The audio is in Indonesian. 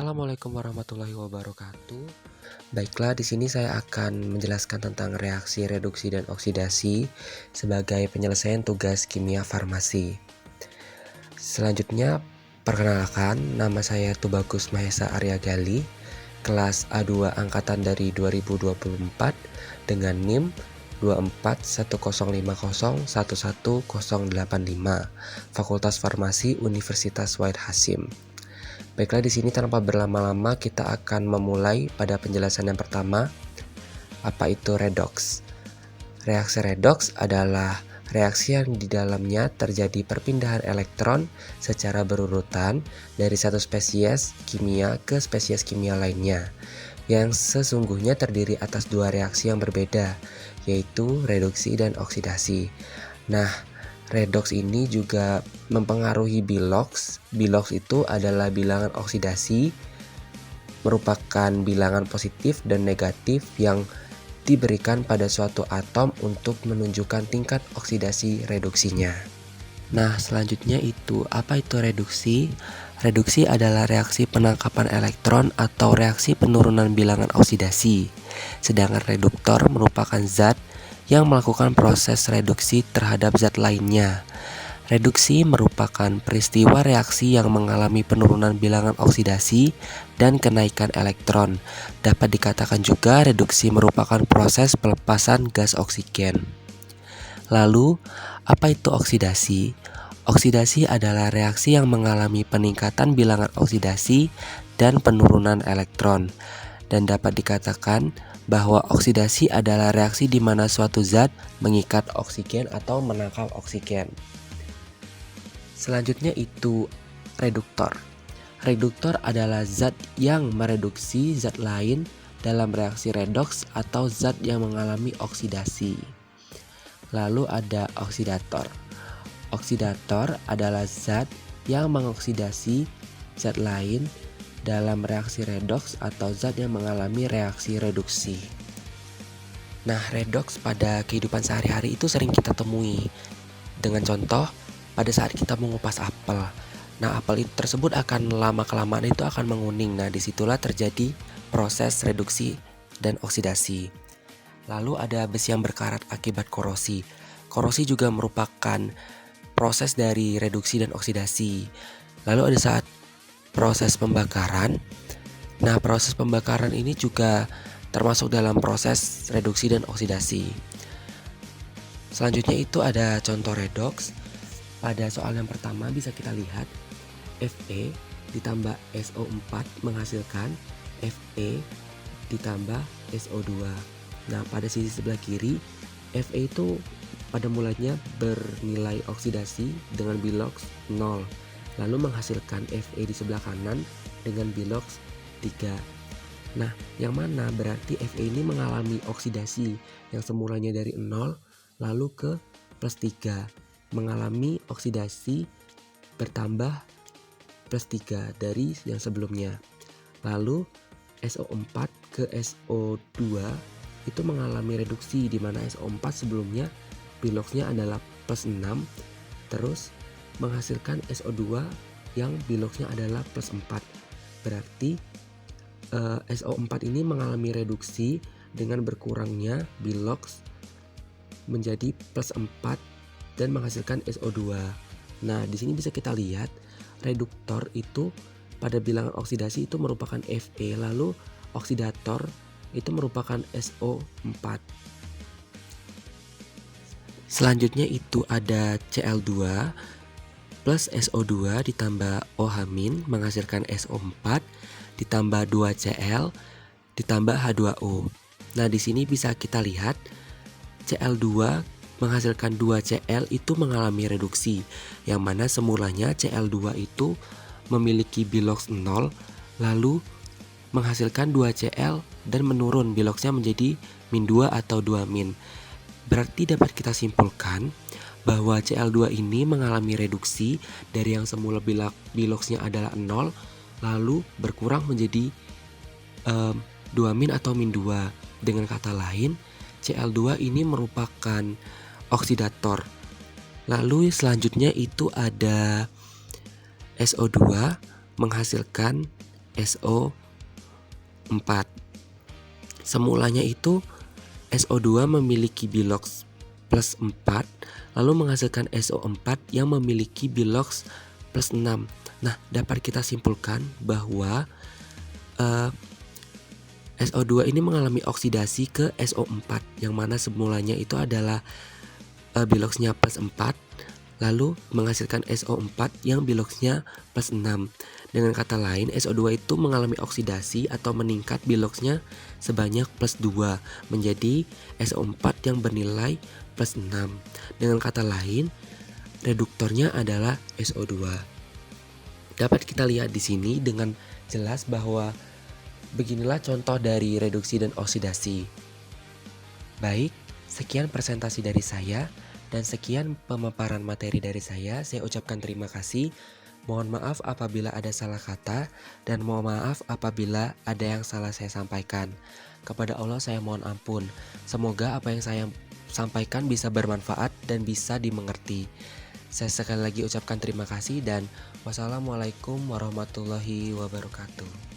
Assalamualaikum warahmatullahi wabarakatuh. Baiklah, di sini saya akan menjelaskan tentang reaksi reduksi dan oksidasi sebagai penyelesaian tugas kimia farmasi. Selanjutnya, perkenalkan, nama saya Tubagus Mahesa Arya Gali, kelas A2 angkatan dari 2024 dengan NIM 24105011085, Fakultas Farmasi Universitas Wahid Hasyim. Baiklah, di sini tanpa berlama-lama kita akan memulai pada penjelasan yang pertama, apa itu redoks. Reaksi redoks adalah reaksi yang di dalamnya terjadi perpindahan elektron secara berurutan dari satu spesies kimia ke spesies kimia lainnya, yang sesungguhnya terdiri atas dua reaksi yang berbeda, yaitu reduksi dan oksidasi. Nah, redoks ini juga mempengaruhi biloks. Biloks itu adalah bilangan oksidasi, merupakan bilangan positif dan negatif yang diberikan pada suatu atom untuk menunjukkan tingkat oksidasi reduksinya. Nah, selanjutnya apa itu reduksi? Reduksi adalah reaksi penangkapan elektron atau reaksi penurunan bilangan oksidasi. Sedangkan reduktor merupakan zat yang melakukan proses reduksi terhadap zat lainnya. Reduksi merupakan peristiwa reaksi yang mengalami penurunan bilangan oksidasi dan kenaikan elektron. Dapat dikatakan juga reduksi merupakan proses pelepasan gas oksigen. Lalu, apa itu oksidasi? Oksidasi adalah reaksi yang mengalami peningkatan bilangan oksidasi dan penurunan elektron. Dan dapat dikatakan bahwa oksidasi adalah reaksi di mana suatu zat mengikat oksigen atau menangkal oksigen. Selanjutnya reduktor. Reduktor adalah zat yang mereduksi zat lain dalam reaksi redoks atau zat yang mengalami oksidasi. Lalu ada oksidator. Oksidator adalah zat yang mengoksidasi zat lain dalam reaksi redoks atau zat yang mengalami reaksi reduksi. Nah, redoks pada kehidupan sehari-hari itu sering kita temui. Dengan contoh, pada saat kita mengupas apel. Nah, apel itu tersebut akan lama-kelamaan itu akan menguning. Nah, disitulah terjadi proses reduksi dan oksidasi. Lalu ada besi yang berkarat akibat korosi. Korosi juga merupakan proses dari reduksi dan oksidasi. Lalu ada saat proses pembakaran. Nah, proses pembakaran ini juga termasuk dalam proses reduksi dan oksidasi. Selanjutnya ada contoh redoks. Pada soal yang pertama bisa kita lihat Fe ditambah SO4 menghasilkan Fe ditambah SO2. Nah, pada sisi sebelah kiri Fe itu pada mulanya bernilai oksidasi dengan biloks 0. Lalu menghasilkan Fe di sebelah kanan dengan biloks 3. Nah, yang mana berarti Fe ini mengalami oksidasi yang semulanya dari 0 lalu ke plus 3. Mengalami oksidasi bertambah plus 3 dari yang sebelumnya. Lalu SO4 ke SO2 itu mengalami reduksi di mana SO4 sebelumnya biloksnya adalah plus 6, terus menghasilkan SO2 yang biloksnya adalah plus 4. Berarti SO4 ini mengalami reduksi dengan berkurangnya biloks menjadi plus 4 dan menghasilkan SO2. Nah, di sini bisa kita lihat reduktor itu pada bilangan oksidasi itu merupakan Fe, lalu oksidator itu merupakan SO4. Selanjutnya ada Cl2 plus SO2 ditambah OH- menghasilkan SO4 ditambah 2Cl ditambah H2O. Nah, di sini bisa kita lihat Cl2 menghasilkan 2Cl itu mengalami reduksi, yang mana semulanya Cl2 itu memiliki biloks 0 lalu menghasilkan 2Cl dan menurun biloksnya menjadi -2 atau 2-. Berarti dapat kita simpulkan bahwa Cl2 ini mengalami reduksi dari yang semula biloksnya adalah 0 lalu berkurang menjadi 2- atau -2. Dengan kata lain, Cl2 ini merupakan oksidator. Lalu selanjutnya ada SO2 menghasilkan SO4. Semulanya itu SO2 memiliki bilox plus 4, lalu menghasilkan SO4 yang memiliki bilox plus 6. Nah, dapat kita simpulkan bahwa SO2 ini mengalami oksidasi ke SO4, yang mana semulanya itu adalah biloxnya plus 4, lalu menghasilkan SO4 yang biloxnya plus 6. Dengan kata lain, SO2 itu mengalami oksidasi atau meningkat biloxnya sebanyak plus 2 menjadi SO4 yang bernilai plus 6. Dengan kata lain, reduktornya adalah SO2. Dapat kita lihat di sini dengan jelas bahwa beginilah contoh dari reduksi dan oksidasi. Baik, sekian presentasi dari saya dan sekian pemaparan materi dari saya. Saya ucapkan terima kasih. Mohon maaf apabila ada salah kata dan mohon maaf apabila ada yang salah saya sampaikan. Kepada Allah saya mohon ampun. Semoga apa yang saya sampaikan bisa bermanfaat dan bisa dimengerti. Saya sekali lagi ucapkan terima kasih dan wassalamualaikum warahmatullahi wabarakatuh.